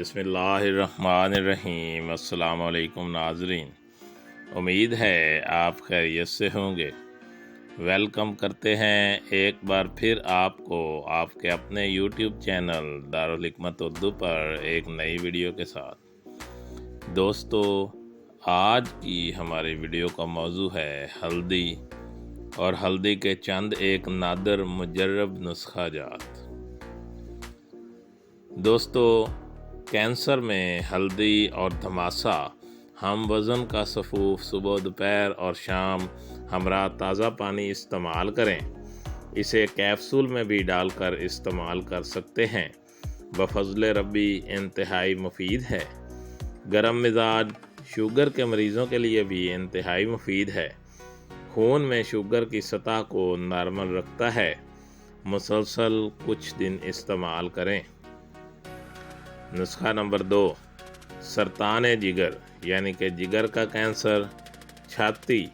بسم اللہ الرحمن الرحیم۔ السلام علیکم ناظرین، امید ہے آپ خیریت سے ہوں گے۔ ویلکم کرتے ہیں ایک بار پھر آپ کو آپ کے اپنے یوٹیوب چینل دارالحکمت اردو پر ایک نئی ویڈیو کے ساتھ۔ دوستو، آج کی ہماری ویڈیو کا موضوع ہے ہلدی اور ہلدی کے چند ایک نادر مجرب نسخہ جات۔ دوستو، کینسر میں ہلدی اور دھماسا ہم وزن کا سفوف صبح دوپہر اور شام ہمراہ تازہ پانی استعمال کریں۔ اسے کیپسول میں بھی ڈال کر استعمال کر سکتے ہیں۔ بفضل ربی انتہائی مفید ہے۔ گرم مزاج شوگر کے مریضوں کے لیے بھی انتہائی مفید ہے۔ خون میں شوگر کی سطح کو نارمل رکھتا ہے۔ مسلسل کچھ دن استعمال کریں۔ نسخہ نمبر 2، سرطان جگر یعنی کہ جگر کا کینسر، چھاتی،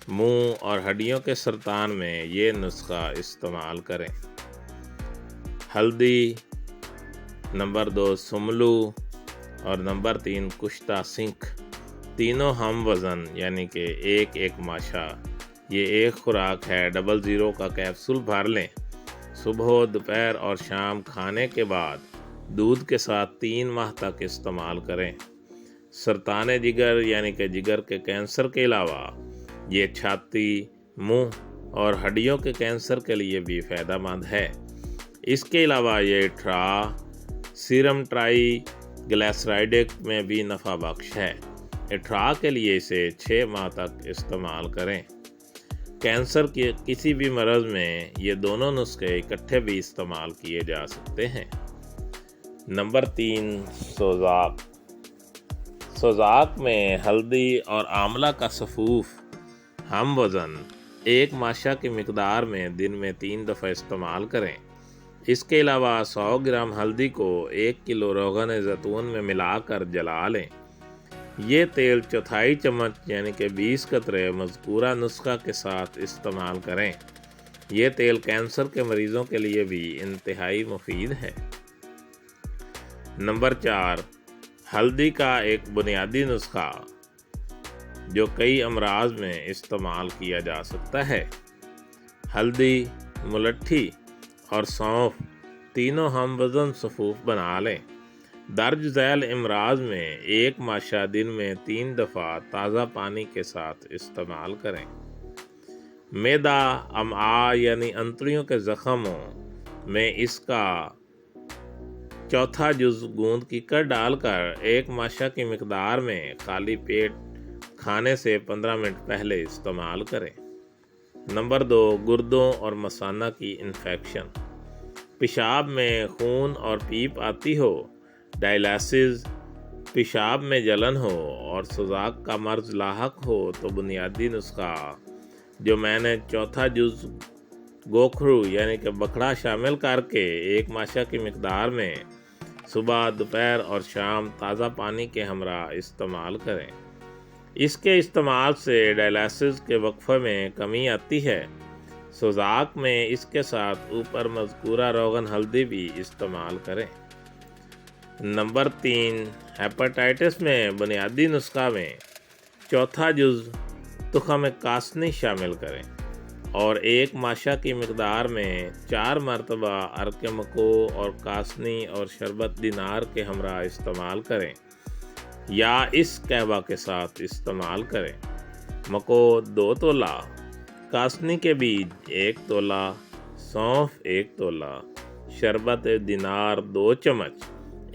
منہ اور ہڈیوں کے سرطان میں یہ نسخہ استعمال کریں۔ ہلدی، نمبر 2 سملو اور نمبر 3 کشتہ سنکھ، تینوں ہم وزن یعنی کہ ایک ماشا۔ یہ ایک خوراک ہے۔ 00 کا کیپسول بھر لیں۔ صبح دوپہر اور شام کھانے کے بعد دودھ کے ساتھ 3 ماہ تک استعمال کریں۔ سرطان جگر یعنی کہ جگر کے کینسر کے علاوہ یہ چھاتی، منہ اور ہڈیوں کے کینسر کے لیے بھی فائدہ مند ہے۔ اس کے علاوہ یہ سیرم ٹرائی گلیسرائڈک میں بھی نفع بخش ہے۔ کے لیے اسے 6 ماہ تک استعمال کریں۔ کینسر کے کسی بھی مرض میں یہ دونوں نسخے اکٹھے بھی استعمال کیے جا سکتے ہیں۔ نمبر 3 سوزاک۔ سوزاک میں ہلدی اور آملہ کا سفوف ہم وزن 1 ماشا کی مقدار میں دن میں 3 دفعہ استعمال کریں۔ اس کے علاوہ 100 گرام ہلدی کو 1 کلو روغن زیتون میں ملا کر جلا لیں۔ یہ تیل 1/4 چمچ یعنی کہ 20 قطرے مذکورہ نسخہ کے ساتھ استعمال کریں۔ یہ تیل کینسر کے مریضوں کے لیے بھی انتہائی مفید ہے۔ نمبر 4، ہلدی کا ایک بنیادی نسخہ جو کئی امراض میں استعمال کیا جا سکتا ہے۔ ہلدی، ملٹھی اور سونف تینوں ہم وزن سفوف بنا لیں۔ درج ذیل امراض میں 1 ماشا دن میں 3 دفعہ تازہ پانی کے ساتھ استعمال کریں۔ معدہ، امعاء یعنی انتڑیوں کے زخموں میں اس کا 1/4 جز گوند کیکر ڈال کر 1 ماشا کی مقدار میں خالی پیٹ کھانے سے 15 منٹ پہلے استعمال کریں۔ نمبر 2، گردوں اور مثانہ کی انفیکشن۔ پیشاب میں خون اور پیپ آتی ہو، ڈائلیسس، پیشاب میں جلن ہو اور سوزاک کا مرض لاحق ہو تو بنیادی نسخہ جو میں نے 1/4 جز گوکھرو یعنی کہ بکھڑا شامل کر کے 1 ماشا کی مقدار میں صبح، دوپہر اور شام تازہ پانی کے ہمراہ استعمال کریں۔ اس کے استعمال سے ڈائلیسس کے وقفے میں کمی آتی ہے۔ سوزاک میں اس کے ساتھ اوپر مذکورہ روغن ہلدی بھی استعمال کریں۔ نمبر 3، ہیپاٹائٹس میں بنیادی نسخہ میں 1/4 جز تخم کاسنی شامل کریں اور 1 ماشا کی مقدار میں 4 مرتبہ عرق مکو اور کاسنی اور شربت دینار کے ہمراہ استعمال کریں یا اس قہوہ کے ساتھ استعمال کریں۔ مکو 2 تولہ، کاسنی کے بیج 1 تولہ، سونف 1 تولہ، شربت دینار 2 چمچ،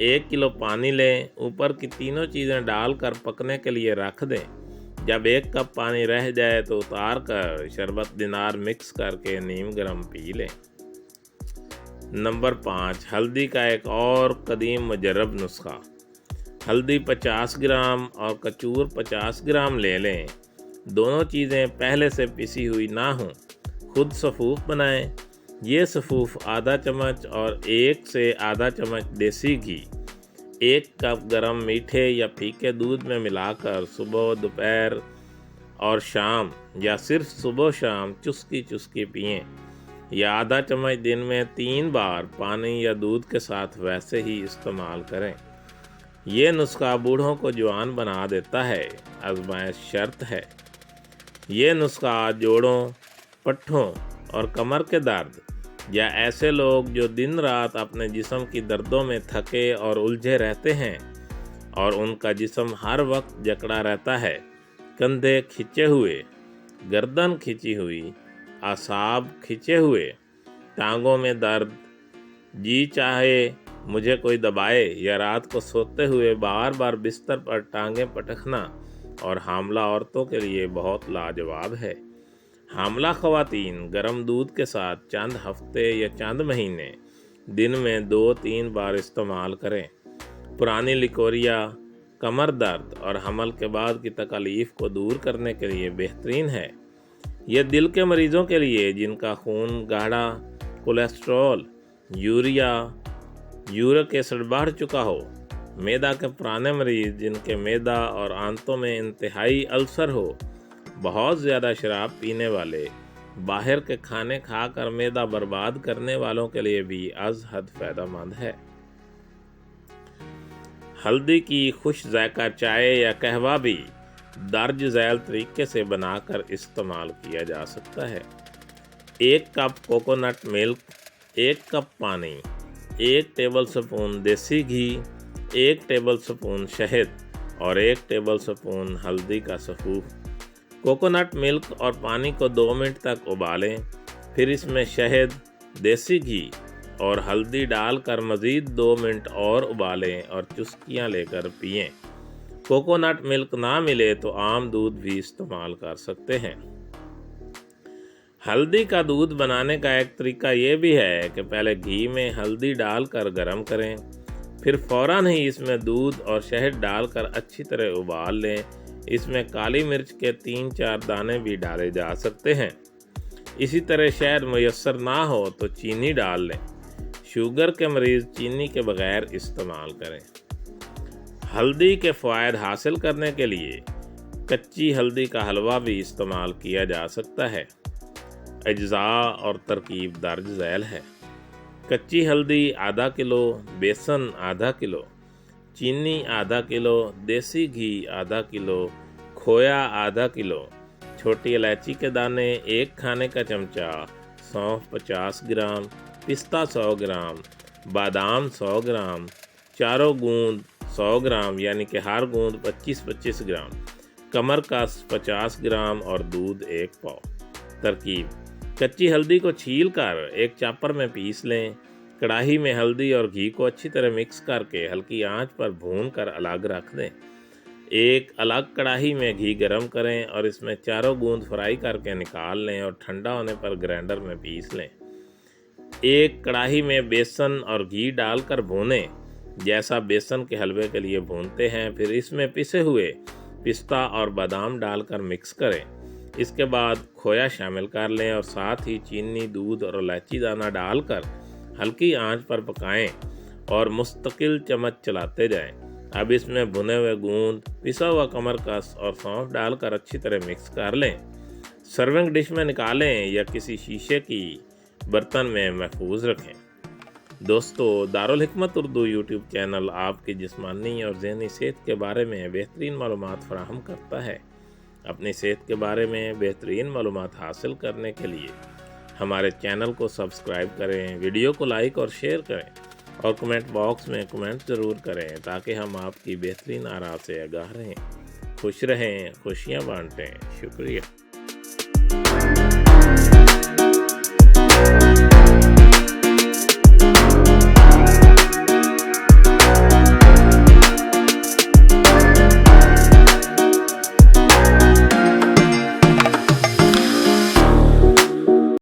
1 کلو پانی لیں۔ اوپر کی تینوں چیزیں ڈال کر پکنے کے لیے رکھ دیں۔ جب 1 کپ پانی رہ جائے تو اتار کر شربت دینار مکس کر کے نیم گرم پی لیں۔ نمبر 5، ہلدی کا ایک اور قدیم مجرب نسخہ۔ ہلدی 50 گرام اور کچور 50 گرام لے لیں۔ دونوں چیزیں پہلے سے پسی ہوئی نہ ہوں۔ خود سفوف بنائیں۔ یہ سفوف آدھا چمچ اور 1 سے آدھا چمچ دیسی گھی 1 کپ گرم میٹھے یا پھیکے دودھ میں ملا کر صبح، دوپہر اور شام یا صرف صبح شام چسکی پئیں یا آدھا چمچ دن میں 3 بار پانی یا دودھ کے ساتھ ویسے ہی استعمال کریں۔ ये नुस्खा बूढ़ों को जवान बना देता है, आजमाइश शर्त है। ये नुस्खा जोड़ों, पट्ठों और कमर के दर्द या ऐसे लोग जो दिन रात अपने जिस्म की दर्दों में थके और उलझे रहते हैं और उनका जिस्म हर वक्त जकड़ा रहता है, कंधे खिंचे हुए, गर्दन खिंची हुई, आसाब खिंचे हुए, टांगों में दर्द, जी चाहे मुझे कोई दबाए या रात को सोते हुए बार बार बिस्तर पर टांगें पटकना और हामला औरतों के लिए बहुत लाजवाब है। हामला ख़वातीन गर्म दूध के साथ चंद हफ्ते या चंद महीने दिन में 2-3 बार इस्तेमाल करें। पुरानी लिकोरिया, कमर दर्द और हमल के बाद की तकलीफ़ को दूर करने के लिए बेहतरीन है। यह दिल के मरीज़ों के लिए जिनका खून गाढ़ा, कोलेस्ट्रॉल, यूरिया, यूरिक एसिड बढ़ चुका हो, मैदा के पुराने मरीज़ जिनके मैदा और आंतों में इंतहाई अल्सर हो, बहुत ज़्यादा शराब पीने वाले, बाहर के खाने खाकर मैदा बर्बाद करने वालों के लिए भी अज़ हद फ़ायदेमंद है। हल्दी की खुश ज़ायका चाय या कहवा भी दर्ज झैल तरीके से बनाकर इस्तेमाल किया जा सकता है। 1 कप कोकोनट मिल्क, 1 कप पानी, 1 टेबल स्पून देसी घी, 1 टेबल स्पून शहद और 1 टेबल स्पून हल्दी का सफ़ूफ। कोकोनट मिल्क और पानी को 2 मिनट तक उबालें, फिर इसमें शहद, देसी घी और हल्दी डालकर मज़ीद 2 मिनट और उबालें और चुस्कियाँ लेकर पिएं। कोकोनट मिल्क ना मिले तो आम दूध भी इस्तेमाल कर सकते हैं। हल्दी का दूध बनाने का एक तरीका ये भी है कि पहले घी में हल्दी डालकर गर्म करें, फिर फ़ौरन ही इसमें दूध और शहद डालकर अच्छी तरह उबाल लें। इसमें काली मिर्च के 3-4 दाने भी डाले जा सकते हैं। इसी तरह शहद मुयस्सर ना हो तो चीनी डाल लें। शुगर के मरीज़ चीनी के बगैर इस्तेमाल करें। हल्दी के फ़वाइद हासिल करने के लिए कच्ची हल्दी का हलवा भी इस्तेमाल किया जा सकता है। अज्जा और तरकीब दर्ज झैल है। कच्ची हल्दी आधा किलो, बेसन आधा किलो, चीनी आधा किलो, देसी घी आधा किलो, खोया आधा किलो, छोटी इलायची के दाने 1 खाने का चमचा, सौंफ 50 ग्राम, पिस्ता 100 ग्राम, बादाम 100 ग्राम, चारों गूंद 100 ग्राम यानी कि हर गूंद 25-25 ग्राम, कमर का 50 ग्राम और दूध 1 पाव। तरकीब: कच्ची हल्दी को छील कर एक चॉपर में पीस लें। कढ़ाई में हल्दी और घी को अच्छी तरह मिक्स करके हल्की आंच पर भून कर अलग रख दें। एक अलग कढ़ाई में घी गरम करें और इसमें चारों गूंद फ्राई करके निकाल लें और ठंडा होने पर ग्राइंडर में पीस लें। एक कढ़ाई में बेसन और घी डालकर भूनें, जैसा बेसन के हलवे के लिए भूनते हैं। फिर इसमें पिसे हुए पिस्ता और बादाम डालकर मिक्स करें। इसके बाद खोया शामिल कर लें और साथ ही चीनी, दूध और इलायची दाना डालकर हल्की आंच पर पकाएं और मुस्तकिल चम्मच चलाते जाएं। अब इसमें भुने हुए गूंद, पिसा हुआ कमरकस और सौंफ डालकर अच्छी तरह मिक्स कर लें। सर्विंग डिश में निकालें या किसी शीशे की बर्तन में महफूज रखें। दोस्तों, दारुल हिकमत उर्दू यूट्यूब चैनल आपकी जिस्मानी और ज़हनी सेहत के बारे में बेहतरीन मालूमात फराहम करता है। अपनी सेहत के बारे में बेहतरीन मालूमात हासिल करने के लिए हमारे चैनल को सब्सक्राइब करें, वीडियो को लाइक और शेयर करें और कमेंट बॉक्स में कमेंट ज़रूर करें ताकि हम आपकी बेहतरीन आरा से आगाह रहें। खुश रहें, खुशियाँ बांटें। शुक्रिया।